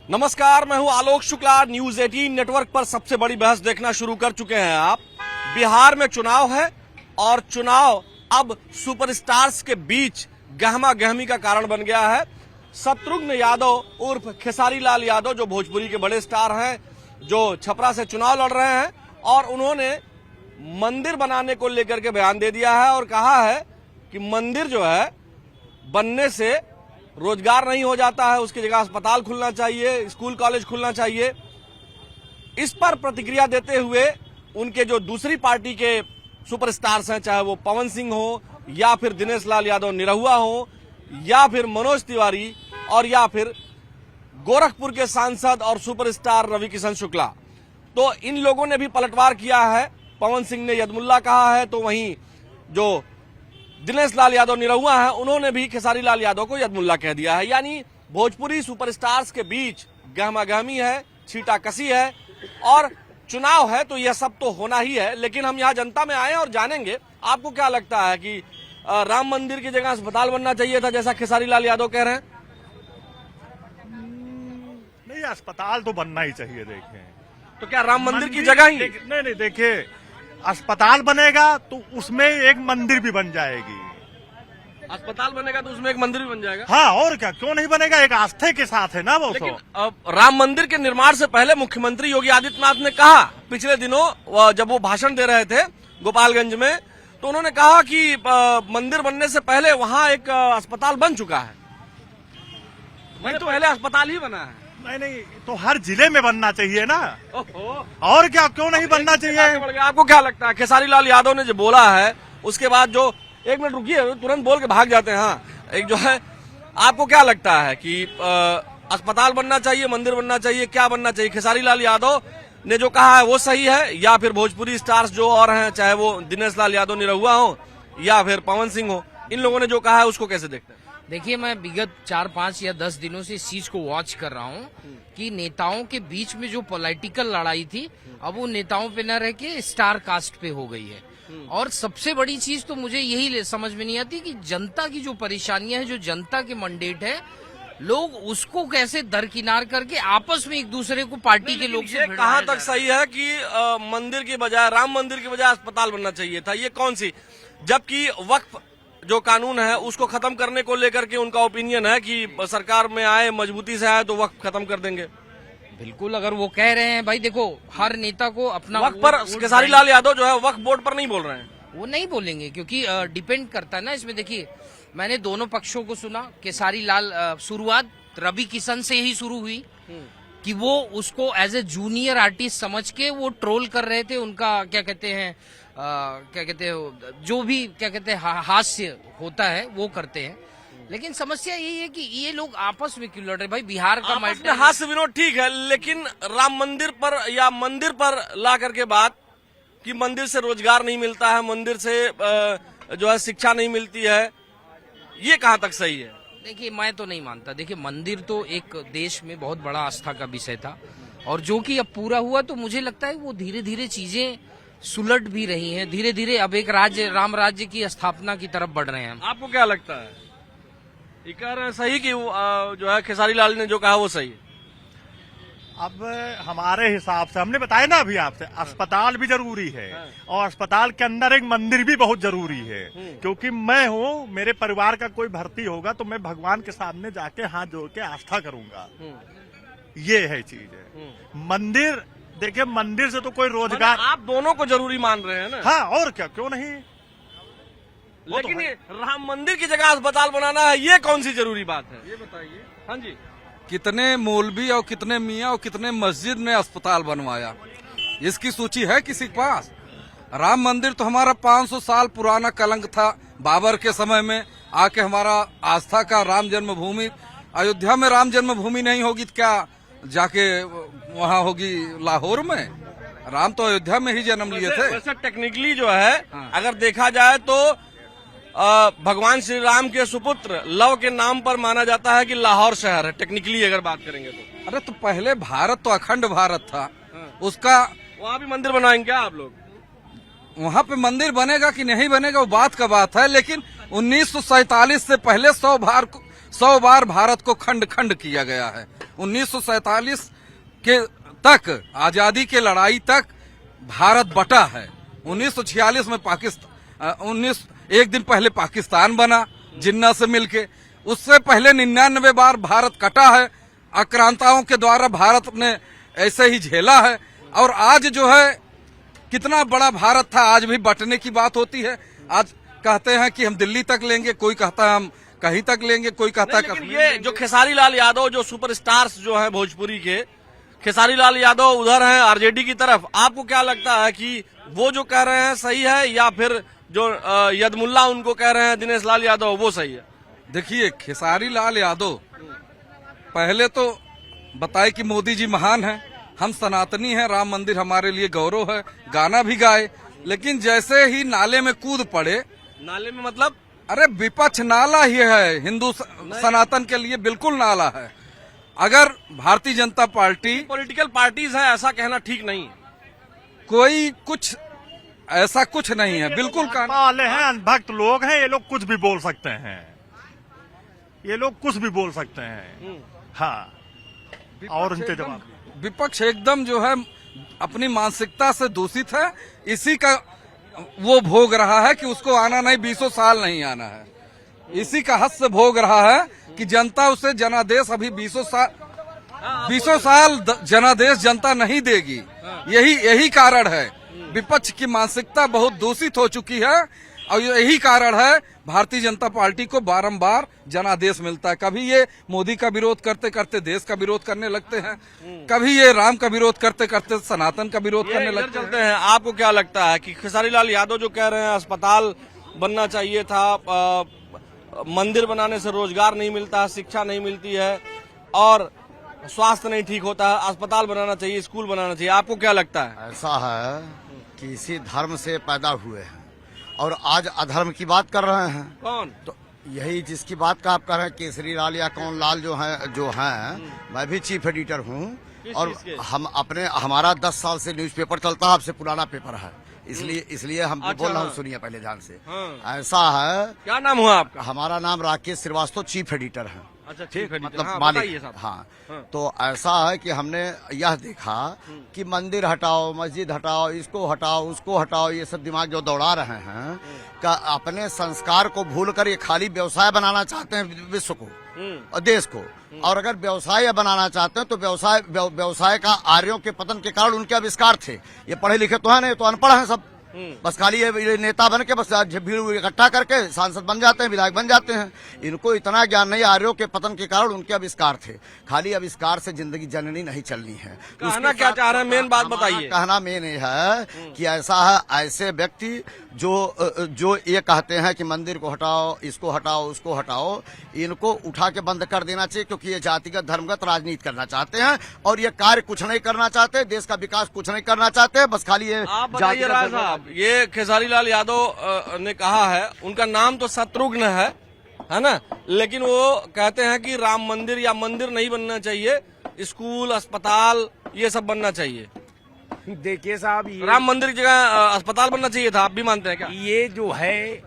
नमस्कार, मैं हूं आलोक शुक्ला। न्यूज 18 नेटवर्क पर सबसे बड़ी बहस देखना शुरू कर चुके हैं आप। बिहार में चुनाव है और चुनाव अब सुपरस्टार्स के बीच गहमा गहमी का कारण बन गया है। शत्रुघ्न यादव उर्फ खेसारी लाल यादव, जो भोजपुरी के बड़े स्टार हैं, जो छपरा से चुनाव लड़ रहे हैं, और उन्होंने मंदिर बनाने को लेकर के बयान दे दिया है और कहा है कि मंदिर जो है बनने से रोजगार नहीं हो जाता है, उसकी जगह अस्पताल खुलना चाहिए, स्कूल कॉलेज खुलना चाहिए। इस पर प्रतिक्रिया देते हुए उनके जो दूसरी पार्टी के सुपरस्टार्स हैं, चाहे वो पवन सिंह हो या फिर दिनेश लाल यादव निरहुआ हो या फिर मनोज तिवारी और या फिर गोरखपुर के सांसद और सुपरस्टार रवि किशन शुक्ला, तो इन लोगों ने भी पलटवार किया है। पवन सिंह ने यदमुल्ला कहा है, तो वहीं जो दिनेश लाल यादव निरहुआ है, उन्होंने भी खेसारी लाल यादव को यदमुल्ला कह दिया है। यानी भोजपुरी सुपरस्टार्स के बीच गहमा गहमी है, छींटाकशी है और चुनाव है, तो यह सब तो होना ही है। लेकिन हम यहाँ जनता में आए और जानेंगे, आपको क्या लगता है कि राम मंदिर की जगह अस्पताल बनना चाहिए था, जैसा खेसारी लाल यादव कह रहे हैं? नहीं, अस्पताल तो बनना ही चाहिए। देखें, तो क्या राम मंदिर की जगह ही नहीं, देखिए, अस्पताल बनेगा तो उसमें एक मंदिर भी बन जाएगी। अस्पताल बनेगा तो उसमें एक मंदिर भी बन जाएगा। हाँ, और क्या, क्यों नहीं बनेगा? एक आस्थे के साथ है ना वो। लेकिन राम मंदिर के निर्माण से पहले मुख्यमंत्री योगी आदित्यनाथ ने कहा, पिछले दिनों जब वो भाषण दे रहे थे गोपालगंज में, तो उन्होंने कहा कि मंदिर बनने से पहले वहाँ एक अस्पताल बन चुका है। वही तो पहले अस्पताल ही बना है। नहीं, तो हर जिले में बनना चाहिए ना। और क्या, क्यों नहीं बनना चाहिए? आपको क्या लगता है खेसारी लाल यादव ने जो बोला है, उसके बाद जो, एक मिनट रुकिए, तुरंत बोल के भाग जाते हैं। हाँ, एक जो है, आपको क्या लगता है कि अस्पताल बनना चाहिए, मंदिर बनना चाहिए, क्या बनना चाहिए? खेसारी लाल यादव ने जो कहा है वो सही है, या फिर भोजपुरी स्टार्स जो और हैं, चाहे वो दिनेश लाल यादव निरहुआ हो या फिर पवन सिंह हो, इन लोगों ने जो कहा है उसको कैसे देखते हैं? देखिए, मैं विगत 4, 5 या 10 दिनों से इस चीज को वॉच कर रहा हूँ कि नेताओं के बीच में जो पॉलिटिकल लड़ाई थी, अब वो नेताओं पे न रह के स्टार कास्ट पे हो गई है। और सबसे बड़ी चीज तो मुझे यही समझ में नहीं आती कि जनता की जो परेशानियां है, जो जनता के मंडेट है, लोग उसको कैसे दरकिनार करके आपस में एक दूसरे को पार्टी के लोग से कहाँ तक सही है कि मंदिर की बजाय, राम मंदिर की बजाय अस्पताल बनना चाहिए था? ये कौन सी, जबकि वक्फ जो कानून है उसको खत्म करने को लेकर के उनका ओपिनियन है कि सरकार में आए, मजबूती से आए तो वक्फ खत्म कर देंगे। बिल्कुल, अगर वो कह रहे हैं, भाई देखो, हर नेता को अपना वक्फ पर खेसारी लाल यादव जो है वक्फ बोर्ड पर नहीं बोल रहे हैं। वो नहीं बोलेंगे क्योंकि डिपेंड करता है ना इसमें। देखिए, मैंने दोनों पक्षों को सुना। खेसारी लाल, शुरुआत रवि किशन से ही शुरू हुई कि वो उसको एज ए जूनियर आर्टिस्ट समझ के वो ट्रोल कर रहे थे। उनका क्या कहते हैं, जो भी क्या कहते हैं हास्य होता है वो करते हैं। लेकिन समस्या यही है कि ये लोग आपस में क्यों लड़ रहे? भाई, बिहार का मैटर, हास्य विनोद ठीक है, लेकिन राम मंदिर पर या मंदिर पर ला करके बात कि मंदिर से रोजगार नहीं मिलता है, मंदिर से जो है शिक्षा नहीं मिलती है, ये कहाँ तक सही है? देखिए, मैं तो नहीं मानता। देखिए, मंदिर तो एक देश में बहुत बड़ा आस्था का विषय था, और जो कि अब पूरा हुआ, तो मुझे लगता है वो धीरे धीरे चीजें सुलट भी रही हैं। धीरे धीरे अब एक राज्य, राम राज्य की स्थापना की तरफ बढ़ रहे हैं। आपको क्या लगता है, ये कह रहे हैं सही कि जो है खेसारी लाल ने जो कहा वो सही है? अब हमारे हिसाब से, हमने बताया ना अभी आपसे, अस्पताल भी जरूरी है और अस्पताल के अंदर एक मंदिर भी बहुत जरूरी है। क्योंकि मैं हूँ, मेरे परिवार का कोई भर्ती होगा तो मैं भगवान के सामने जाके हाथ जोड़ के आस्था करूंगा। ये है चीज है। मंदिर, देखिए, मंदिर से तो कोई रोजगार, आप दोनों को जरूरी मान रहे हैं ना? हाँ, और क्या, क्यों नहीं? लेकिन तो ये राम मंदिर की जगह अस्पताल बनाना है, ये कौन सी जरूरी बात है, ये बताइए। हाँ जी, कितने मौलवी और कितने मियाँ और कितने मस्जिद ने अस्पताल बनवाया, इसकी सूची है किसी के पास? राम मंदिर तो हमारा 500 साल पुराना कलंक था। बाबर के समय में आके हमारा आस्था का राम जन्मभूमि, अयोध्या में राम जन्मभूमि नहीं होगी तो क्या जाके वहाँ होगी लाहौर में? राम तो अयोध्या में ही जन्म लिए थे। वैसे टेक्निकली जो है, अगर देखा जाए तो भगवान श्री राम के सुपुत्र लव के नाम पर माना जाता है कि लाहौर शहर है, टेक्निकली अगर बात करेंगे तो। अरे तो पहले भारत तो अखंड भारत था, उसका वहाँ भी मंदिर बनाएंगे क्या आप लोग? वहाँ पे मंदिर बनेगा कि नहीं बनेगा वो बात का बात है, लेकिन 1947 से पहले 100 बार भारत को खंड खंड किया गया है। 1947 के तक, आजादी के लड़ाई तक भारत बटा है। 1946 में एक दिन पहले पाकिस्तान बना जिन्ना से मिलके। उससे पहले 99 बार भारत कटा है। आक्रांताओं के द्वारा भारत ने ऐसे ही झेला है। और आज जो है कितना बड़ा भारत था, आज भी बटने की बात होती है। आज कहते हैं कि हम दिल्ली तक लेंगे, कोई कहता है हम कहीं तक लेंगे, कोई कहता है लेकिन कश्मीर। ये जो खेसारी लाल यादव जो सुपरस्टार्स जो है भोजपुरी के, खेसारी लाल यादव उधर हैं आरजेडी की तरफ, आपको क्या लगता है कि वो जो कह रहे हैं सही है या फिर जो यदमुल्ला उनको कह रहे हैं दिनेश लाल यादव वो सही है? देखिए, खेसारी लाल यादव पहले तो बताए कि मोदी जी महान हैं, हम सनातनी हैं, राम मंदिर हमारे लिए गौरव है, गाना भी गाए। लेकिन जैसे ही नाले में कूद पड़े, नाले में मतलब अरे विपक्ष नाला ही है, हिंदू सनातन के लिए बिल्कुल नाला है। अगर Bharatiya Janata party, political parties है ऐसा कहना ठीक नहीं है। कोई कुछ ऐसा कुछ नहीं है, बिल्कुल वाले हैं, अनभक्त लोग हैं, ये लोग कुछ भी बोल सकते हैं, ये लोग कुछ भी बोल सकते हैं। हाँ, और उनके जवाब विपक्ष एकदम जो है अपनी मानसिकता से दूषित है। इसी का वो भोग रहा है कि उसको आना नहीं, 20 साल नहीं आना है। इसी का हद से भोग रहा है कि जनता उसे जनादेश अभी 20 साल जनादेश जनता नहीं देगी। यही कारण है। विपक्ष की मानसिकता बहुत दूषित हो चुकी है और यही कारण है भारतीय जनता पार्टी को बारंबार जनादेश मिलता है। कभी ये मोदी का विरोध करते करते देश का विरोध करने लगते हैं, कभी ये राम का विरोध करते करते सनातन का विरोध करने लगते चलते हैं। आपको क्या लगता है कि खेसारी लाल यादव जो कह रहे हैं अस्पताल बनना चाहिए था, मंदिर बनाने से रोजगार नहीं मिलता, शिक्षा नहीं मिलती है और स्वास्थ्य नहीं ठीक होता है, अस्पताल बनाना चाहिए, स्कूल बनाना चाहिए, आपको क्या लगता है? ऐसा है कि इसी धर्म से पैदा हुए हैं और आज अधर्म की बात कर रहे हैं। कौन? तो यही जिसकी बात का आप कह रहे हैं, केसरी लाल या कौन लाल जो हैं, मैं भी चीफ एडिटर हूँ और हमारा 10 साल से न्यूज़पेपर चलता है, आपसे पुराना पेपर है, इसलिए हम अच्छा, बोल रहा हूँ, हाँ। सुनिए पहले ध्यान से। हाँ। ऐसा है, क्या नाम हुआ आपका? हमारा नाम राकेश श्रीवास्तव, चीफ एडिटर है। अच्छा, ठीक है, मतलब हाँ, मालिक। बताइए साहब। हाँ, हाँ। तो ऐसा है कि हमने यह देखा कि मंदिर हटाओ, मस्जिद हटाओ, इसको हटाओ, उसको हटाओ, ये सब दिमाग जो दौड़ा रहे हैं, का अपने संस्कार को भूलकर ये खाली व्यवसाय बनाना चाहते हैं विश्व को और देश को। और अगर व्यवसाय बनाना चाहते हैं तो व्यवसाय का आर्यों के पतन के कारण उनके आविष्कार थे। ये पढ़े लिखे तो है नहीं, तो अनपढ़ हैं सब। बस खाली ये नेता बन के बस भीड़ इकट्ठा करके सांसद बन जाते हैं, विधायक बन जाते हैं। इनको इतना ज्ञान नहीं, आर्यों के पतन के कारण उनके आविष्कार थे। खाली आविष्कार से जिंदगी जननी नहीं चलनी है। कहना क्या चाह रहे हैं, मेन बात बताइए। कहना मेन ये है कि ऐसा है, ऐसे व्यक्ति जो ये कहते हैं कि मंदिर को हटाओ, इसको हटाओ, उसको हटाओ, इनको उठा के बंद कर देना चाहिए, क्योंकि ये जातिगत धर्मगत राजनीति करना चाहते हैं और ये कार्य कुछ नहीं करना चाहते, देश का विकास कुछ नहीं करना चाहते, बस खाली ये आप बताइए राज साहब, ये खेसारी लाल यादव ने कहा है, उनका नाम तो शत्रुघ्न है ना, लेकिन वो कहते हैं कि राम मंदिर या मंदिर नहीं बनना चाहिए, स्कूल, अस्पताल ये सब बनना चाहिए। देखिए साहब, राम मंदिर की जगह अस्पताल बनना चाहिए था, आप भी मानते हैं क्या? ये जो है,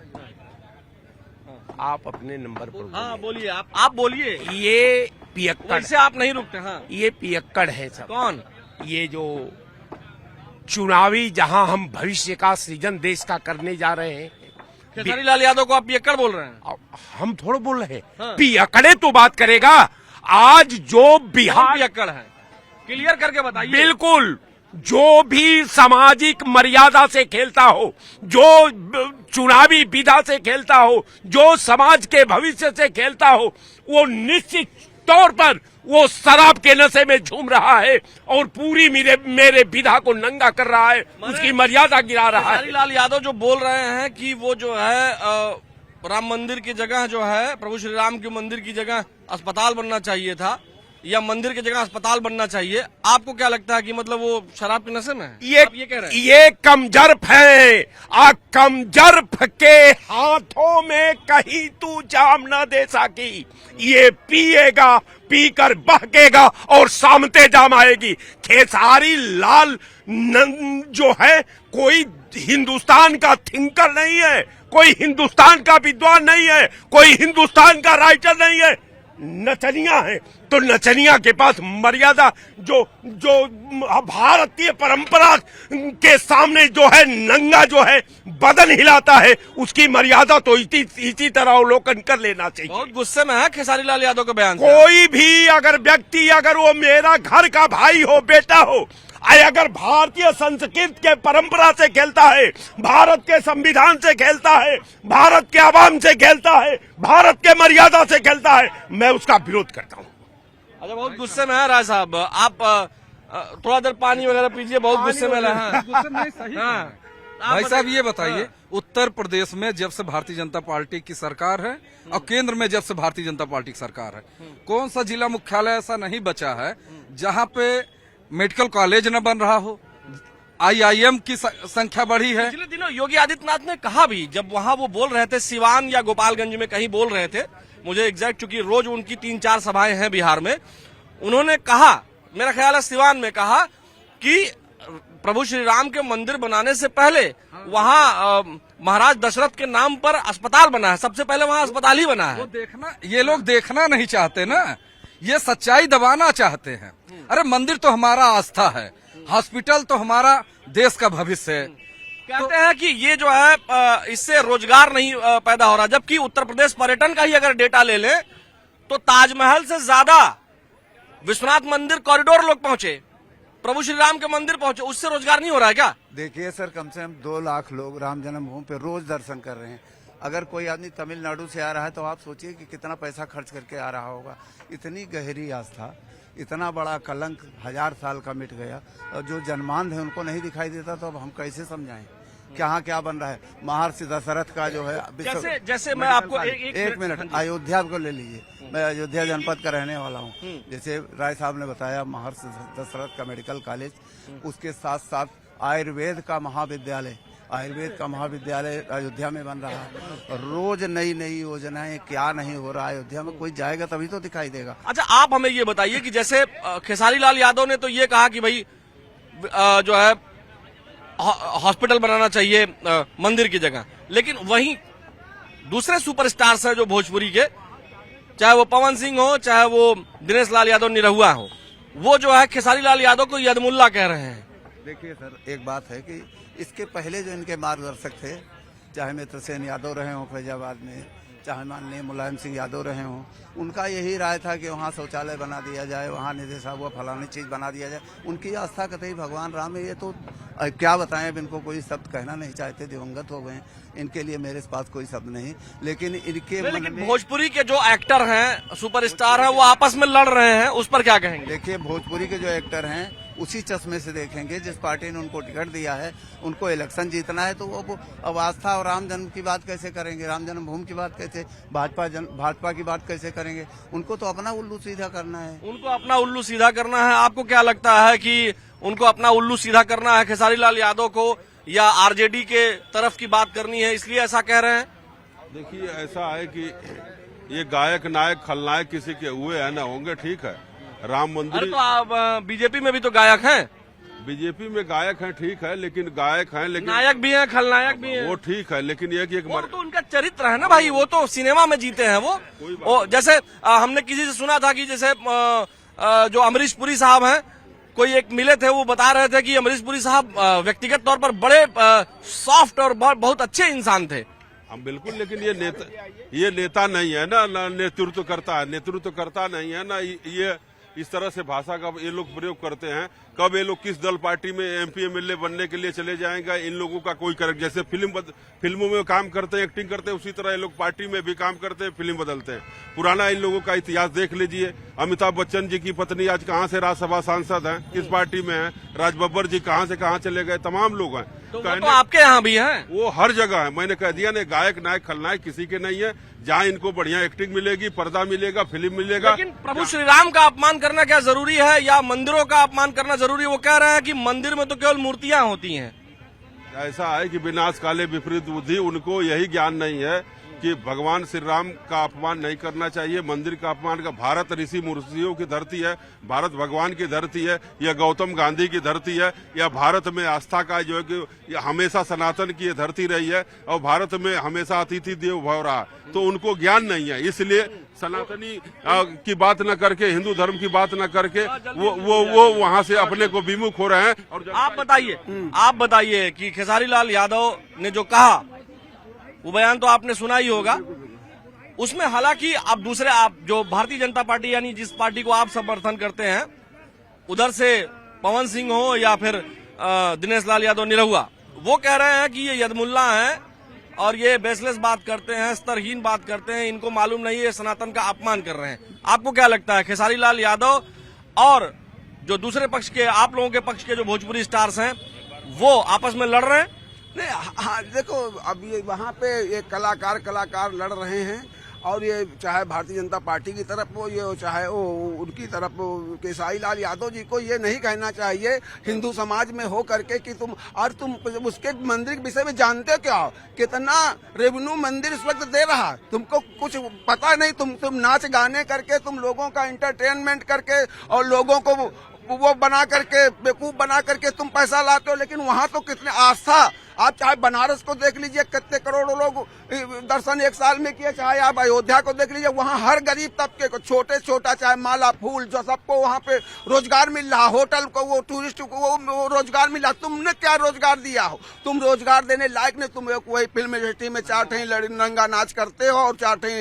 आप अपने नंबर पर हाँ बोलिए, आप बोलिए। ये पियक्कड़, वैसे आप नहीं रुकते। हाँ, ये पियक्कड़ है सब। कौन? ये जो चुनावी, जहां हम भविष्य का सृजन देश का करने जा रहे हैं, खेसारी लाल यादव को आप पियक्कड़ बोल रहे हैं? हम थोड़ा बोल रहे हैं। हाँ। पियक्कड़े तो बात करेगा। आज जो बिहार, पियक्कड़ है, क्लियर करके बताइए। बिल्कुल, जो भी सामाजिक मर्यादा से खेलता हो, जो चुनावी विधा से खेलता हो, जो समाज के भविष्य से खेलता हो, वो निश्चित तौर पर वो शराब के नशे में झूम रहा है और पूरी मेरे विधा को नंगा कर रहा है, उसकी मर्यादा गिरा रहा है। खेसारी लाल यादव जो बोल रहे हैं कि वो जो है राम मंदिर की जगह जो है, प्रभु श्री राम के मंदिर की जगह अस्पताल बनना चाहिए था या मंदिर की जगह अस्पताल बनना चाहिए, आपको क्या लगता है कि मतलब वो शराब के नशे में है? ये कह रहे हैं? ये कमजर्फ है। कमजर्फ के हाथों में कहीं तू जाम न दे सकी। ये पिएगा, पीकर बहकेगा और सामते जाम आएगी। खेसारी लाल जो है कोई हिंदुस्तान का थिंकर नहीं है, कोई हिंदुस्तान का विद्वान नहीं है, कोई हिंदुस्तान का राइटर नहीं है। नचनिया हैं, तो नचनिया के पास मर्यादा जो जो भारतीय परंपरा के सामने जो है नंगा जो है बदन हिलाता है, उसकी मर्यादा तो इसी तरह अवलोकन कर लेना चाहिए। बहुत गुस्से में है खेसारी लाल यादव के बयान से। कोई भी अगर व्यक्ति, अगर वो मेरा घर का भाई हो, बेटा हो, अगर भारतीय संस्कृति के परंपरा से खेलता है, भारत के संविधान से खेलता है, भारत के आवाम से खेलता है, भारत के मर्यादा से खेलता है, मैं उसका विरोध करता हूँ। अच्छा, बहुत गुस्से में है राय साहब। आप थोड़ा देर पानी वगैरह पीजिए, बहुत गुस्से में है। भाई साहब ये बताइए, उत्तर प्रदेश में जब से भारतीय जनता पार्टी की सरकार है और केंद्र में जब से भारतीय जनता पार्टी की सरकार है, कौन सा जिला मुख्यालय ऐसा नहीं बचा है जहां पे मेडिकल कॉलेज न बन रहा हो, IIM की संख्या बढ़ी है। पिछले दिनों योगी आदित्यनाथ ने कहा भी, जब वहां वो बोल रहे थे, सिवान या गोपालगंज में कहीं बोल रहे थे, मुझे एग्जैक्ट, चूंकि रोज उनकी 3-4 सभाएं हैं बिहार में, उन्होंने कहा, मेरा ख्याल है सिवान में कहा कि प्रभु श्री राम के मंदिर बनाने से पहले वहाँ महाराज दशरथ के नाम पर अस्पताल बना है, सबसे पहले वहाँ अस्पताल ही बना है। ये लोग देखना नहीं चाहते ना, ये सच्चाई दबाना चाहते हैं। अरे मंदिर तो हमारा आस्था है, हॉस्पिटल तो हमारा देश का भविष्य है। कहते हैं कि ये जो है इससे रोजगार नहीं पैदा हो रहा, जबकि उत्तर प्रदेश पर्यटन का ही अगर डेटा ले लें तो ताजमहल से ज्यादा विश्वनाथ मंदिर कॉरिडोर लोग पहुंचे, प्रभु श्री राम के मंदिर पहुंचे, उससे रोजगार नहीं हो रहा है क्या? देखिए सर, कम से कम 2 लाख लोग राम जन्मभूमि पे रोज दर्शन कर रहे हैं। अगर कोई आदमी तमिलनाडु से आ रहा है तो आप सोचिए कि कितना पैसा खर्च करके आ रहा होगा। इतनी गहरी आस्था, इतना बड़ा कलंक 1000 साल का मिट गया, और जो जन्मांध है उनको नहीं दिखाई देता, तो अब हम कैसे समझाएं कहाँ क्या बन रहा है। महर्षि दशरथ का जो है, जैसे मैं आपको एक मिनट, अयोध्या को ले लीजिए, मैं अयोध्या जनपद का रहने वाला हूँ। जैसे राय साहब ने बताया महर्षि दशरथ का मेडिकल कॉलेज, उसके साथ साथ आयुर्वेद का महाविद्यालय, अयोध्या में बन रहा है। रोज नई नई योजनाएं, क्या नहीं हो रहा है अयोध्या में, कोई जाएगा तभी तो दिखाई देगा। अच्छा, आप हमें ये बताइए कि जैसे खेसारी लाल यादव ने तो ये कहा कि भाई जो है हॉस्पिटल बनाना चाहिए मंदिर की जगह, लेकिन वहीं दूसरे सुपरस्टार्स हैं जो भोजपुरी के, चाहे वो पवन सिंह हो, चाहे वो दिनेश लाल यादव निरहुआ हो, वो जो है खेसारी लाल यादव को यदमुल्ला कह रहे हैं। देखिए सर, एक बात है कि इसके पहले जो इनके मार्गदर्शक थे, चाहे मित्रसेन यादव रहे हों फैजाबाद में, चाहे माननीय मुलायम सिंह यादव रहे हों, उनका यही राय था कि वहाँ शौचालय बना दिया जाए, वहाँ निदेशक हुआ फलानी चीज बना दिया जाए। उनकी आस्था कतई भगवान राम है। ये तो क्या बताएं, अब इनको कोई शब्द कहना नहीं चाहते, दिवंगत हो गए, इनके लिए मेरे पास कोई शब्द नहीं। लेकिन इनके मन में भोजपुरी के जो एक्टर हैं, सुपरस्टार हैं, वो आपस में लड़ रहे हैं, उस पर क्या कहेंगे? देखिए, भोजपुरी के जो एक्टर हैं उसी चश्मे से देखेंगे, जिस पार्टी ने उनको टिकट दिया है, उनको इलेक्शन जीतना है, तो वो अब आस्था और राम जन्म की बात कैसे करेंगे, राम जन्मभूमि की बात कैसे, भाजपा की बात कैसे करेंगे? उनको तो अपना उल्लू सीधा करना है। उनको अपना उल्लू सीधा करना है। आपको क्या लगता है कि उनको अपना उल्लू सीधा करना है खेसारी लाल यादव को, या आरजेडी के तरफ की बात करनी है, इसलिए ऐसा कह रहे हैं? देखिए, ऐसा है कि ये गायक नायक खलनायक किसी के हुए हैं ना होंगे, ठीक है। राम मंदिर, अरे तो आप बीजेपी में भी तो गायक हैं। बीजेपी में गायक हैं, ठीक है, लेकिन गायक हैं, लेकिन नायक भी हैं, खलनायक भी हैं। वो ठीक है, लेकिन ये कि वो तो उनका चरित्र है ना भाई, वो तो सिनेमा में जीते हैं वो जैसे जैसे हमने किसी से सुना था कि जैसे जो अमरीश पुरी साहब हैं, कोई एक मिले थे, वो बता रहे थे कि अमरीश पुरी साहब व्यक्तिगत तौर पर बड़े सॉफ्ट और बहुत अच्छे इंसान थे। हम बिल्कुल, लेकिन ये नेता नहीं है ना, नेतृत्व करता नहीं है ना। ये इस तरह से भाषा का ये लोग प्रयोग करते हैं। कब ये लोग किस दल पार्टी में MP MLA बनने के लिए चले जाएंगे, इन लोगों का कोई कर, जैसे फिल्मों में काम करते हैं, एक्टिंग करते हैं, उसी तरह ये लोग पार्टी में भी काम करते हैं, फिल्म बदलते हैं। पुराना इन लोगों का इतिहास देख लीजिए। अमिताभ बच्चन जी की पत्नी आज कहाँ से राज्यसभा सांसद हैं, किस पार्टी में है। राज बब्बर जी कहाँ से कहाँ चले गए, तमाम लोग हैं। तो आपके यहाँ भी हैं? वो हर जगह है। मैंने कह दिया ना, गायक नायक खलनायक किसी के नहीं है। जहाँ इनको बढ़िया एक्टिंग मिलेगी, पर्दा मिलेगा, फिल्म मिलेगा। लेकिन प्रभु श्री राम का अपमान करना क्या जरूरी है, या मंदिरों का अपमान करना जरूरी है? वो कह रहे हैं कि मंदिर में तो केवल मूर्तियां होती हैं। ऐसा है कि विनाश काले विपरीत बुद्धि, उनको यही ज्ञान नहीं है कि भगवान श्री राम का अपमान नहीं करना चाहिए, मंदिर का अपमान का। भारत ऋषि मुर्षियों की धरती है, भारत भगवान की धरती है, यह गौतम गांधी की धरती है, यह भारत में आस्था का जो है कि हमेशा सनातन की यह धरती रही है और भारत में हमेशा अतिथि देव भव रहा, तो उनको ज्ञान नहीं है। इसलिए सनातनी की बात न करके, हिंदू धर्म की बात न करके वो वहाँ से अपने को विमुख हो रहे हैं। और आप बताइए कि खेसारी लाल यादव ने जो कहा वो बयान तो आपने सुना ही होगा, उसमें हालांकि आप दूसरे, आप जो भारतीय जनता पार्टी यानी जिस पार्टी को आप समर्थन करते हैं, उधर से पवन सिंह हो या फिर दिनेश लाल यादव निरहुआ, वो कह रहे हैं कि ये यदमुल्ला हैं और ये बेसलेस बात करते हैं, स्तरहीन बात करते हैं, इनको मालूम नहीं है, सनातन का अपमान कर रहे हैं। आपको क्या लगता है, खेसारी लाल यादव और जो दूसरे पक्ष के, आप लोगों के पक्ष के जो भोजपुरी स्टार्स हैं, वो आपस में लड़ रहे हैं? नहीं, हाँ देखो, अब ये वहाँ पे ये कलाकार लड़ रहे हैं और ये चाहे भारतीय जनता पार्टी की तरफ हो, ये चाहे वो उनकी तरफ हो। केसारी लाल यादव जी को ये नहीं कहना चाहिए हिंदू समाज में हो करके कि तुम उसके मंदिर के विषय में जानते क्या हो, कितना रेवेन्यू मंदिर इस वक्त दे रहा, तुमको कुछ पता नहीं। तुम नाच गाने करके, तुम लोगों का एंटरटेनमेंट करके और लोगों को वो बना करके, बेवकूफ बना करके तुम पैसा लाते हो। लेकिन वहाँ तो कितने आस्था, आप चाहे बनारस को देख लीजिए, कितने करोड़ों लोग दर्शन एक साल में किए, चाहे आप अयोध्या को देख लीजिए, वहाँ हर गरीब तबके को, छोटे छोटा चाहे माला फूल, जो सबको वहाँ पे रोजगार मिल रहा, होटल को, वो टूरिस्ट को वो रोजगार मिल रहा। तुमने क्या रोजगार दिया हो? तुम रोजगार देने लायक नहीं। तुम वही फिल्म इंडस्ट्री में 4 ठे नंगा नाच करते हो और 4 ठे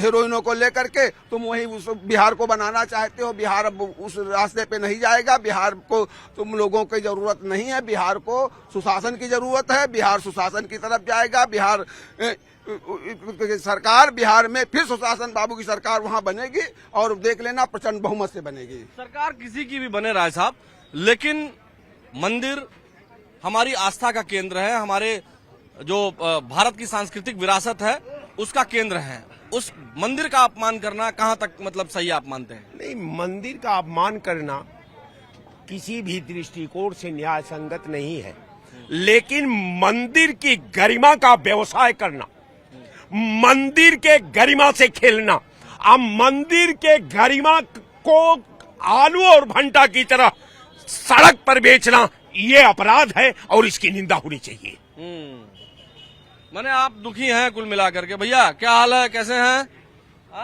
हीरोइनों को लेकर के तुम वही उस बिहार को बनाना चाहते हो। बिहार अब उस रास्ते पे नहीं जाएगा। बिहार को तुम लोगों की जरूरत नहीं है, बिहार को सुशासन की जरूरत है। बिहार सुशासन की तरफ जाएगा। बिहार सरकार, बिहार में फिर सुशासन बाबू की सरकार वहां बनेगी और देख लेना प्रचंड बहुमत से बनेगी। सरकार किसी की भी बने राय साहब, लेकिन मंदिर हमारी आस्था का केंद्र है, हमारे जो भारत की सांस्कृतिक विरासत है उसका केंद्र है। उस मंदिर का अपमान करना कहाँ तक मतलब सही आप मानते हैं? नहीं, मंदिर का अपमान करना किसी भी दृष्टिकोण से न्याय संगत नहीं है, लेकिन मंदिर की गरिमा का व्यवसाय करना, मंदिर के गरिमा से खेलना, अब मंदिर के गरिमा को आलू और भंटा की तरह सड़क पर बेचना, ये अपराध है और इसकी निंदा होनी चाहिए। माने आप दुखी हैं कुल मिलाकर के। भैया क्या हाल है, कैसे हैं?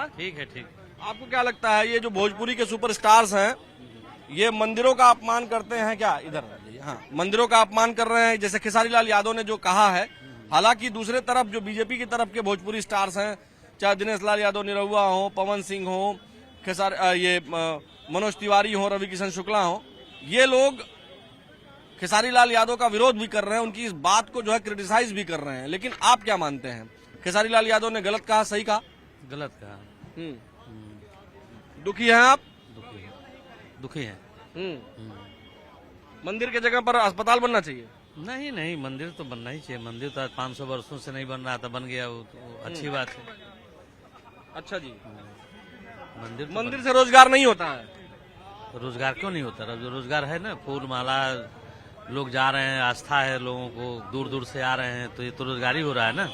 ठीक है, ठीक। आपको क्या लगता है ये जो भोजपुरी के सुपरस्टार्स हैं, ये मंदिरों का अपमान करते हैं क्या? इधर हाँ, मंदिरों का अपमान कर रहे हैं जैसे खेसारी लाल यादव ने जो कहा है। हालांकि दूसरे तरफ जो बीजेपी की तरफ के भोजपुरी स्टार्स हैं, चाहे दिनेश लाल यादव निरहुआ हो, पवन सिंह हो, ये मनोज तिवारी हो, रवि किशन शुक्ला हो, ये लोग खेसारी लाल यादव का विरोध भी कर रहे हैं, उनकी इस बात को जो है क्रिटिसाइज भी कर रहे हैं। लेकिन आप क्या मानते हैं, खेसारी लाल यादव ने गलत कहा, सही कहा? गलत कहा। दुखी हैं आप? दुखी है। मंदिर के जगह पर अस्पताल बनना चाहिए? नहीं, मंदिर तो बनना ही चाहिए। मंदिर तो 500 वर्षों से नहीं बन रहा था, बन गया, वो तो अच्छी बात है। अच्छा जी, मंदिर से रोजगार नहीं होता है? रोजगार क्यों नहीं होता? रोजगार है ना, फूल माला लोग जा रहे हैं, आस्था है लोगों को, दूर दूर से आ रहे हैं, तो ये तो रोजगार ही हो रहा है ना।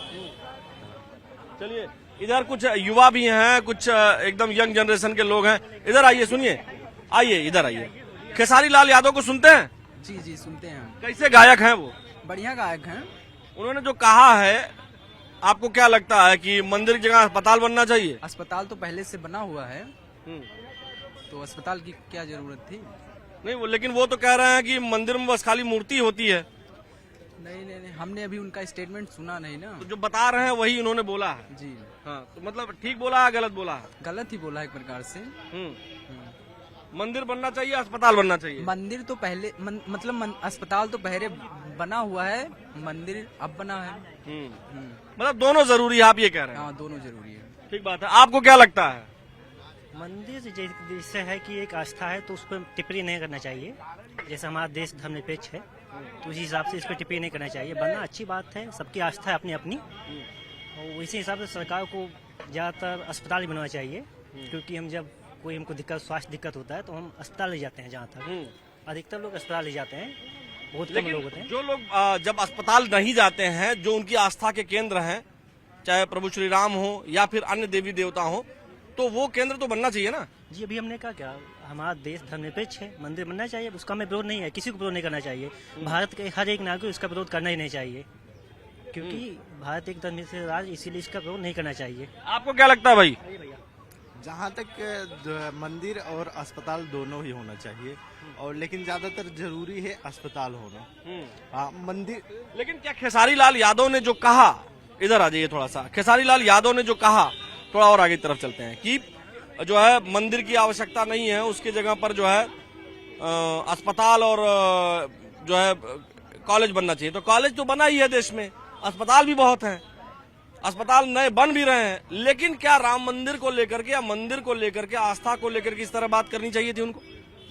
चलिए, इधर कुछ युवा भी हैं, कुछ एकदम यंग जनरेशन के लोग हैं। इधर आइए, सुनिए, आइए इधर आइए। खेसारी लाल यादव को सुनते हैं? जी सुनते हैं। कैसे गायक हैं वो? बढ़िया गायक हैं। उन्होंने जो कहा है, आपको क्या लगता है कि मंदिर की जगह अस्पताल बनना चाहिए? अस्पताल तो पहले से बना हुआ है, तो अस्पताल की क्या जरूरत थी? नहीं, वो लेकिन वो तो कह रहे हैं कि मंदिर में बस खाली मूर्ति होती है। नहीं, हमने अभी उनका स्टेटमेंट सुना नहीं ना। तो जो बता रहे हैं वही उन्होंने बोला है। जी हाँ, तो मतलब ठीक बोला है, गलत बोला है? गलत ही बोला है एक प्रकार से। मंदिर बनना चाहिए, अस्पताल बनना चाहिए? मंदिर तो पहले मतलब अस्पताल तो पहले बना हुआ है, मंदिर अब बना है। मतलब दोनों जरूरी है, आप ये कह रहे हैं? हाँ, दोनों जरूरी है। ठीक बात है। आपको क्या लगता है? मंदिर जैसे है कि एक आस्था है, तो उस पर टिप्पणी नहीं करना चाहिए। जैसे हमारा देश धर्मनिरपेक्ष है, तो उस हिसाब से इस पर टिप्पणी नहीं करना चाहिए। बनना अच्छी बात है, सबकी आस्था है अपनी अपनी, और इसी हिसाब से सरकार को ज़्यादातर अस्पताल ही बनवाना चाहिए। क्योंकि हम जब कोई हमको स्वास्थ्य दिक्कत होता है तो हम अस्पताल ले जाते हैं। जहाँ तक अधिकतर लोग अस्पताल ले जाते हैं, बहुत कम लोग होते हैं। जो लोग जब अस्पताल नहीं जाते हैं, जो उनकी आस्था के केंद्र हैं, चाहे प्रभु श्री राम हो या फिर अन्य देवी देवता हो, तो वो केंद्र तो बनना चाहिए ना। जी अभी हमने कहा क्या, हमारा देश धर्मनिरपेक्ष है, मंदिर बनना चाहिए, उसका में विरोध नहीं है, किसी को विरोध नहीं करना चाहिए। भारत के हर एक नागरिक इसका विरोध करना ही नहीं चाहिए, क्योंकि भारत एक धर्म से राज्य, इसीलिए इसका विरोध नहीं करना चाहिए। आपको क्या लगता है भाई? जहाँ तक मंदिर और अस्पताल दोनों ही होना चाहिए, और लेकिन ज्यादातर जरूरी है अस्पताल होना। हाँ, मंदिर। लेकिन क्या खेसारी लाल यादव ने जो कहा, इधर आ जाइए थोड़ा सा, खेसारी लाल यादव ने जो कहा, थोड़ा और आगे की तरफ चलते हैं, कि जो है मंदिर की आवश्यकता नहीं है, उसकी जगह पर जो है अस्पताल और जो है कॉलेज बनना चाहिए। तो कॉलेज तो बना ही है देश में, अस्पताल भी बहुत हैं, अस्पताल नए बन भी रहे हैं, लेकिन क्या राम मंदिर को लेकर के या मंदिर को लेकर के, आस्था को लेकर के इस तरह बात करनी चाहिए थी उनको?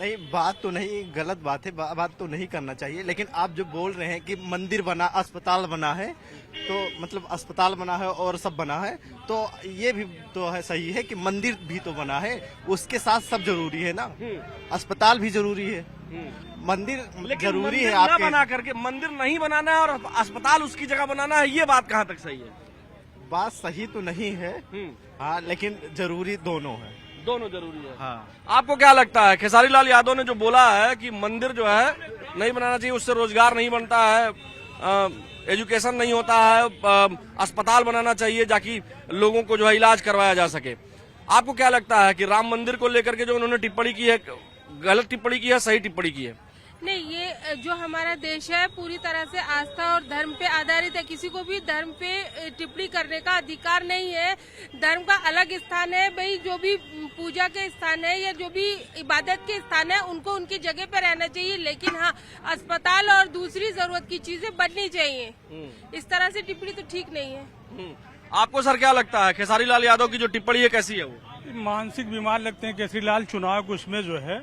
नहीं, बात तो नहीं, गलत बात है, बात तो नहीं करना चाहिए। लेकिन आप जो बोल रहे हैं कि मंदिर बना, अस्पताल बना है, तो मतलब अस्पताल बना है और सब बना है, तो ये भी तो है, सही है कि मंदिर भी तो बना है, उसके साथ सब जरूरी है ना, अस्पताल भी जरूरी है, मंदिर जरूरी है। आप बना करके मंदिर नहीं बनाना है और अस्पताल उसकी जगह बनाना है, ये बात कहाँ तक सही है? बात सही तो नहीं है, हाँ, लेकिन जरूरी दोनों है, दोनों जरूरी है। हाँ। आपको क्या लगता है, खेसारी लाल यादव ने जो बोला है कि मंदिर जो है नहीं बनाना चाहिए, उससे रोजगार नहीं बनता है, एजुकेशन नहीं होता है, अस्पताल बनाना चाहिए ताकि लोगों को जो है इलाज करवाया जा सके, आपको क्या लगता है कि राम मंदिर को लेकर के जो उन्होंने टिप्पणी की है, गलत टिप्पणी की है, सही टिप्पणी की है? नहीं, ये जो हमारा देश है पूरी तरह से आस्था और धर्म पे आधारित है, किसी को भी धर्म पे टिप्पणी करने का अधिकार नहीं है। धर्म का अलग स्थान है भाई, जो भी पूजा के स्थान है या जो भी इबादत के स्थान है उनको उनकी जगह पे रहना चाहिए, लेकिन हाँ, अस्पताल और दूसरी जरूरत की चीजें बननी चाहिए। इस तरह से टिप्पणी तो ठीक नहीं है। आपको सर क्या लगता है, खेसारी लाल यादव की जो टिप्पणी है कैसी है? वो मानसिक बीमार लगते हैं केसरी लाल। चुनाव के उसमें जो है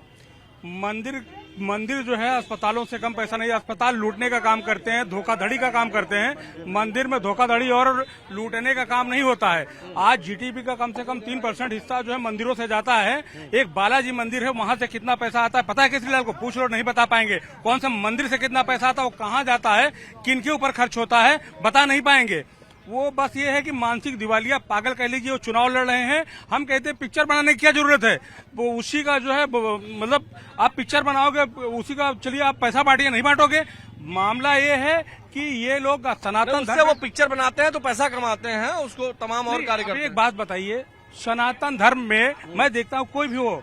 मंदिर जो है अस्पतालों से कम पैसा नहीं, अस्पताल लूटने का काम करते हैं, धोखाधड़ी का काम करते हैं। मंदिर में धोखाधड़ी और लूटने का काम नहीं होता है। आज जीडीपी का कम से कम 3% हिस्सा जो है मंदिरों से जाता है। एक बालाजी मंदिर है, वहां से कितना पैसा आता है पता है केसरी लाल को? पूछ लो, नहीं बता पाएंगे। कौन से मंदिर से कितना पैसा आता है, वो कहाँ जाता है, किन के ऊपर खर्च होता है, बता नहीं पाएंगे। वो बस ये है कि मानसिक दिवालिया, पागल कह लीजिए, वो चुनाव लड़ रहे हैं। हम कहते हैं पिक्चर बनाने की क्या जरूरत है, वो उसी का जो है, मतलब आप पिक्चर बनाओगे उसी का, चलिए आप पैसा बांटिए, नहीं बांटोगे। मामला ये है कि ये लोग सनातन धर्म, वो पिक्चर बनाते हैं तो पैसा कमाते हैं, उसको तमाम और कार्य करते हैं। एक बात बताइए, सनातन धर्म में मैं देखता हूँ कोई भी हो,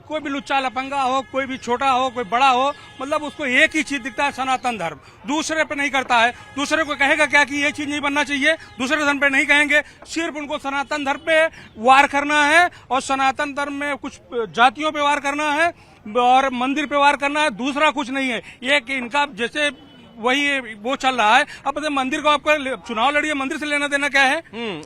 कोई भी लुच्चा लपंगा हो, कोई भी छोटा हो, कोई बड़ा हो, मतलब उसको एक ही चीज दिखता है, सनातन धर्म। दूसरे पे नहीं करता है। दूसरे को कहेगा क्या कि ये चीज नहीं बनना चाहिए, दूसरे धर्म पे नहीं कहेंगे। सिर्फ उनको सनातन धर्म पे वार करना है, और सनातन धर्म में कुछ जातियों पे वार करना है और मंदिर पे वार करना है, दूसरा कुछ नहीं है। ये कि इनका जैसे वही वो चल रहा है। अब मंदिर को आपको चुनाव लड़िए, मंदिर से लेना देना क्या है?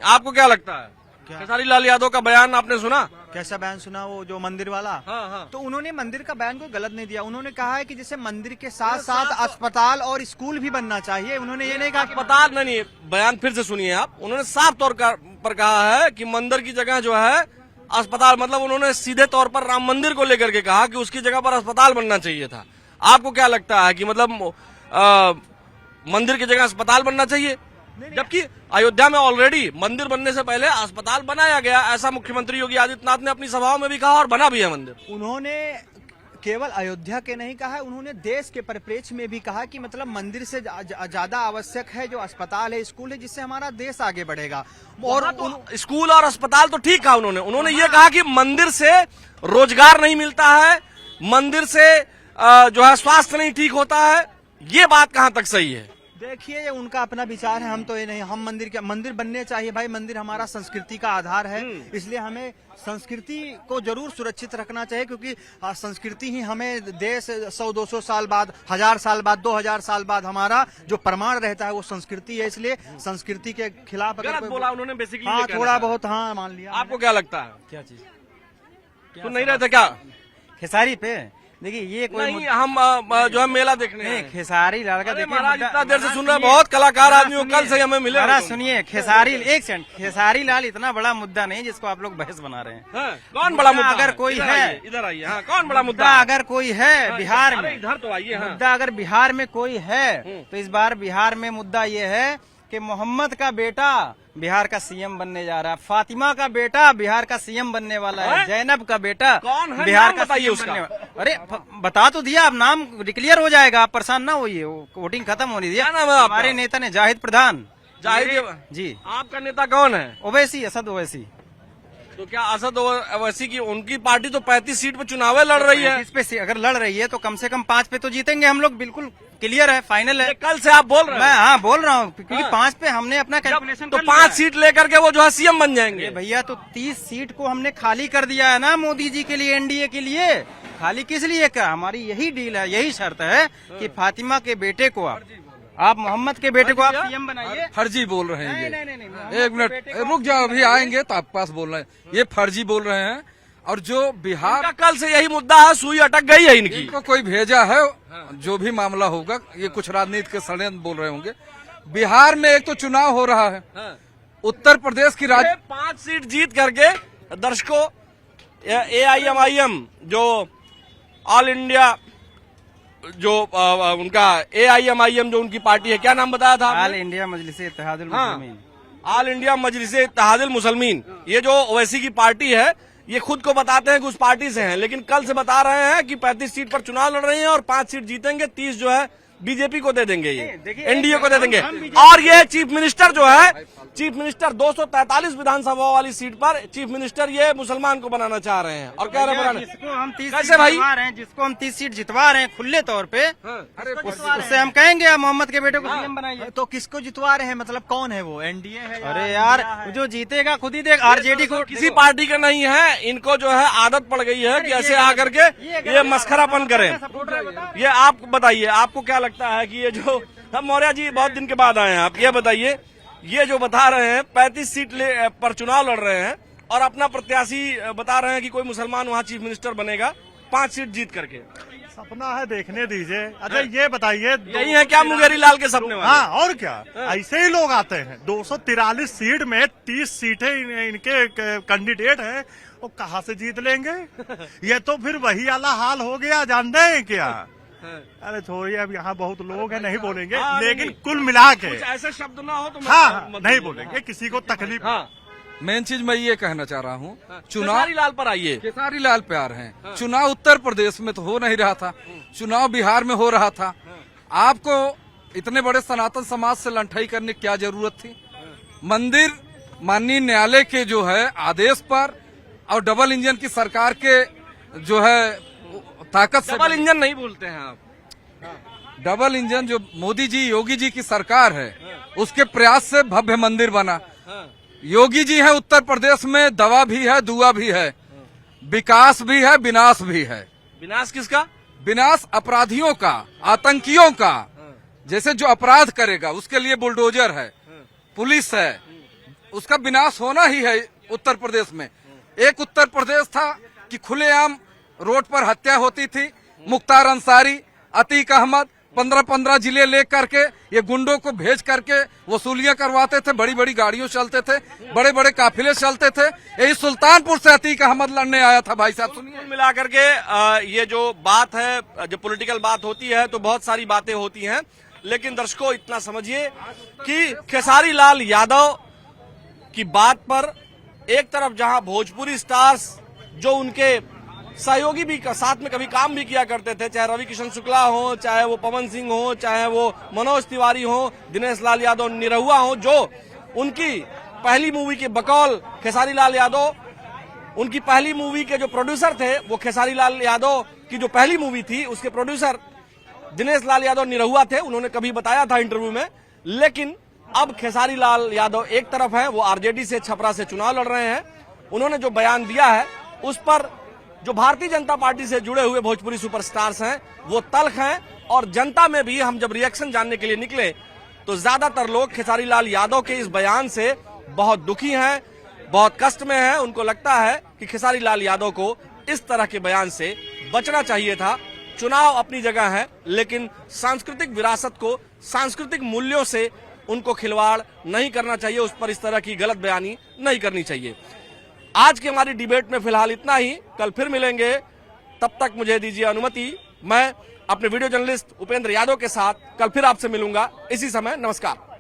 आपको क्या लगता है? खेसारी लाल यादव का बयान आपने सुना? कैसा बयान सुना? वो जो मंदिर वाला। हाँ। तो उन्होंने मंदिर का बयान कोई गलत नहीं दिया। उन्होंने कहा है कि जैसे मंदिर के साथ साथ अस्पताल और स्कूल भी बनना चाहिए। उन्होंने ये नहीं कहा कि अस्पताल नहीं, बयान फिर से सुनिए आप। उन्होंने साफ तौर पर कहा है कि मंदिर की जगह जो है अस्पताल, मतलब उन्होंने सीधे तौर पर राम मंदिर को लेकर के कहा कि उसकी जगह पर अस्पताल बनना चाहिए था। आपको क्या लगता है कि मतलब मंदिर की जगह अस्पताल बनना चाहिए, जबकि अयोध्या में ऑलरेडी मंदिर बनने से पहले अस्पताल बनाया गया, ऐसा मुख्यमंत्री योगी आदित्यनाथ ने अपनी सभाओं में भी कहा और बना भी है मंदिर। उन्होंने केवल अयोध्या के नहीं कहा, उन्होंने देश के परिप्रेक्ष्य में भी कहा कि मतलब मंदिर से ज्यादा आवश्यक है जो अस्पताल है, स्कूल है, जिससे हमारा देश आगे बढ़ेगा। और स्कूल और अस्पताल तो ठीक कहा उन्होंने ये कहा कि मंदिर से रोजगार नहीं मिलता है, मंदिर से जो है स्वास्थ्य नहीं ठीक होता है। ये बात कहाँ तक सही है? देखिए, ये उनका अपना विचार है, हम तो ये नहीं। हम मंदिर बनने चाहिए भाई। मंदिर हमारा संस्कृति का आधार है, इसलिए हमें संस्कृति को जरूर सुरक्षित रखना चाहिए, क्योंकि संस्कृति ही हमें देश 100-200 साल बाद, 1000 साल बाद, 2000 साल बाद हमारा जो प्रमाण रहता है वो संस्कृति है। इसलिए संस्कृति के खिलाफ गलत बोला उन्होंने बेसिकली। हाँ, थोड़ा बहुत, हाँ, मान लिया। आपको क्या लगता है? क्या चीज सुन नहीं रहे थे क्या खेसारी पे? देखिए, ये कोई नहीं, हम जो है मेला देखने नहीं, खेसारी लाल का देखिए महाराज इतना देर से सुन रहे हैं, बहुत कलाकार आदमी हो, कल से हमें मिले। सुनिए, खेसारी, एक सेकंड, खेसारी लाल इतना बड़ा मुद्दा नहीं जिसको आप लोग बहस बना रहे हैं। कौन बड़ा मुद्दा अगर कोई है, इधर आइए। हाँ, कौन बड़ा मुद्दा अगर कोई है बिहार में, इधर तो आइए। मुद्दा अगर बिहार में कोई है तो इस बार बिहार में मुद्दा ये है कि मोहम्मद का बेटा बिहार का सीएम बनने जा रहा है, फातिमा का बेटा बिहार का सीएम बनने वाला है, जैनब का बेटा कौन है? बिहार नाम का बताइए सीएम उसका। बनने वाला। अरे बता तो दिया, अब नाम डिक्लेयर हो जाएगा, आप परेशान ना होइए, वोटिंग खत्म होने दिया। क्या नाम है आपका? हमारे नेता ने जाहिद प्रधान। जाहिद जी। आपका नेता कौन है? ओवैसी, असद ओवैसी। तो क्या असद ओवैसी की उनकी पार्टी तो 35 सीट पे चुनाव लड़ रही है। 35 पे अगर लड़ रही है तो कम से कम 5 पे तो जीतेंगे हम लोग, बिल्कुल क्लियर है, फाइनल है। कल से आप बोल रहे हैं? मैं हाँ बोल रहा हूँ, क्योंकि 5 पे हमने अपना कैलकुलेशन तो 5 सीट लेकर के वो जो है सीएम बन जाएंगे। भैया तो 30 सीट को हमने खाली कर दिया है ना मोदी जी के लिए, एनडीए के लिए। खाली किस लिए का? हमारी यही डील है, यही शर्त है कि फातिमा के बेटे को आप मोहम्मद के बेटे को आप सीएम बनाइए। फर्जी बोल रहे हैं ये। नहीं, एक मिनट रुक जाओ, अभी आएंगे तो आप पास बोल रहे हैं, ये फर्जी बोल रहे हैं। और जो बिहार का कल से यही मुद्दा है, सुई अटक गई है इनकी। इनको कोई भेजा है, जो भी मामला होगा, ये कुछ राजनीति के षड्यंत्र बोल रहे होंगे। बिहार में एक तो चुनाव हो रहा है, उत्तर प्रदेश की 5 सीट जीत करके दर्शकों AIMIM जो ऑल इंडिया जो उनका AIMIM जो उनकी पार्टी है, क्या नाम बताया था? ऑल इंडिया मजलिस इत्तेहादुल मुस्लिमीन। ऑल इंडिया मजलिस इत्तेहादुल मुस्लिमीन, ये जो ओवैसी की पार्टी है, ये खुद को बताते हैं कि उस पार्टी से हैं, लेकिन कल से बता रहे हैं कि 35 सीट पर चुनाव लड़ रहे हैं और 5 सीट जीतेंगे, 30 जो है बीजेपी को दे देंगे, ये एनडीए को दे देंगे। और ये चीफ मिनिस्टर जो है, चीफ मिनिस्टर 243 विधानसभा वाली सीट पर चीफ मिनिस्टर ये मुसलमान को बनाना चाह रहे हैं और कह रहे हैं जिसको हम 30 कैसे सीट भाई? जितवा रहे हैं, जिसको हम 30 सीट जितवा रहे हैं खुले तौर पे, उससे हम कहेंगे आप मोहम्मद के बेटे को सीएम बनाइए। तो किसको जितवा रहे हैं, मतलब कौन है वो? एनडीए है? अरे यार जो जीतेगा खुद ही देख, आरजेडी को किसी पार्टी का नहीं है, इनको जो है आदत पड़ गई है कि ऐसे आकर के ये मस्खरापन करें। ये आप बताइए, आपको क्या लगता है कि ये जो हम मौर्य जी बहुत दिन के बाद आए हैं, आप ये बताइए, ये जो बता रहे हैं 35 सीट पर चुनाव लड़ रहे हैं और अपना प्रत्याशी बता रहे हैं कि कोई मुसलमान वहाँ चीफ मिनिस्टर बनेगा 5 सीट जीत करके, सपना है, देखने दीजिए। अच्छा ये बताइए, यही है क्या मुंगेरी लाल के सपने वाले? हाँ और क्या, ऐसे ही लोग आते हैं। 243 सीट में 30 सीटें इनके कैंडिडेट हैं, वो कहाँ से जीत लेंगे? ये तो फिर वही वाला हाल हो गया, जानते हैं क्या? अरे छोड़िए, अब यहाँ बहुत लोग हैं, नहीं बोलेंगे, लेकिन कुल मिला के ऐसे शब्द ना हो तो हाँ नहीं बोलेंगे, किसी को तकलीफ। मेन चीज मैं ये कहना चाह रहा हूँ, चुनाव खेसारी लाल पर आइए। खेसारी लाल पे आ रहे हैं। चुनाव उत्तर प्रदेश में तो हो नहीं रहा था, चुनाव बिहार में हो रहा था। आपको इतने बड़े सनातन समाज से लंठाई करने की क्या जरूरत थी? मंदिर माननीय न्यायालय के जो है आदेश पर और डबल इंजन की सरकार के जो है ताकत से, डबल इंजन नहीं बोलते हैं आप, डबल इंजन जो मोदी जी योगी जी की सरकार है, उसके प्रयास से भव्य मंदिर बना। योगी जी है उत्तर प्रदेश में, दवा भी है, दुआ भी है, विकास भी है, विनाश भी है। विनाश किसका? विनाश अपराधियों का, आतंकियों का। जैसे जो अपराध करेगा उसके लिए बुलडोजर है, पुलिस है, उसका विनाश होना ही है। उत्तर प्रदेश में एक उत्तर प्रदेश था कि खुलेआम रोड पर हत्या होती थी। मुख्तार अंसारी, अतीक अहमद 15-15 जिले ले करके ये गुंडों को भेज करके वसूलियां करवाते थे, बड़ी बड़ी गाड़ियों चलते थे, बड़े बड़े काफिले चलते थे। यही सुल्तानपुर से अतीक अहमद लड़ने आया था। भाई साहब सुनिए, मिला करके ये जो बात है, जो पॉलिटिकल बात होती है तो बहुत सारी बातें होती हैं, लेकिन दर्शकों इतना समझिए कि खेसारी लाल यादव की बात पर एक तरफ जहां भोजपुरी स्टार्स जो उनके सहयोगी भी साथ में कभी काम भी किया करते थे, चाहे रवि किशन शुक्ला हो, चाहे वो पवन सिंह हो, चाहे वो मनोज तिवारी हो, दिनेश लाल यादव निरहुआ हो, जो उनकी पहली मूवी के बकौल खेसारी लाल यादव, उनकी पहली मूवी के जो प्रोड्यूसर थे वो खेसारी लाल यादव की जो पहली मूवी थी उसके प्रोड्यूसर दिनेश लाल यादव निरहुआ थे। उन्होंने कभी बताया था इंटरव्यू में। लेकिन अब खेसारी लाल यादव एक तरफ है, वो आरजेडी से, छपरा से चुनाव लड़ रहे हैं। उन्होंने जो बयान दिया है उस पर जो भारतीय जनता पार्टी से जुड़े हुए भोजपुरी सुपरस्टार्स हैं वो तल्ख हैं, और जनता में भी हम जब रिएक्शन जानने के लिए निकले तो ज्यादातर लोग खेसारी लाल यादव के इस बयान से बहुत दुखी हैं, बहुत कष्ट में हैं। उनको लगता है कि खेसारी लाल यादव को इस तरह के बयान से बचना चाहिए था। चुनाव अपनी जगह है, लेकिन सांस्कृतिक विरासत को, सांस्कृतिक मूल्यों से उनको खिलवाड़ नहीं करना चाहिए, उस पर इस तरह की गलत बयानी नहीं करनी चाहिए। आज की हमारी डिबेट में फिलहाल इतना ही, कल फिर मिलेंगे, तब तक मुझे दीजिए अनुमति। मैं अपने वीडियो जर्नलिस्ट उपेंद्र यादव के साथ कल फिर आपसे मिलूंगा इसी समय। नमस्कार।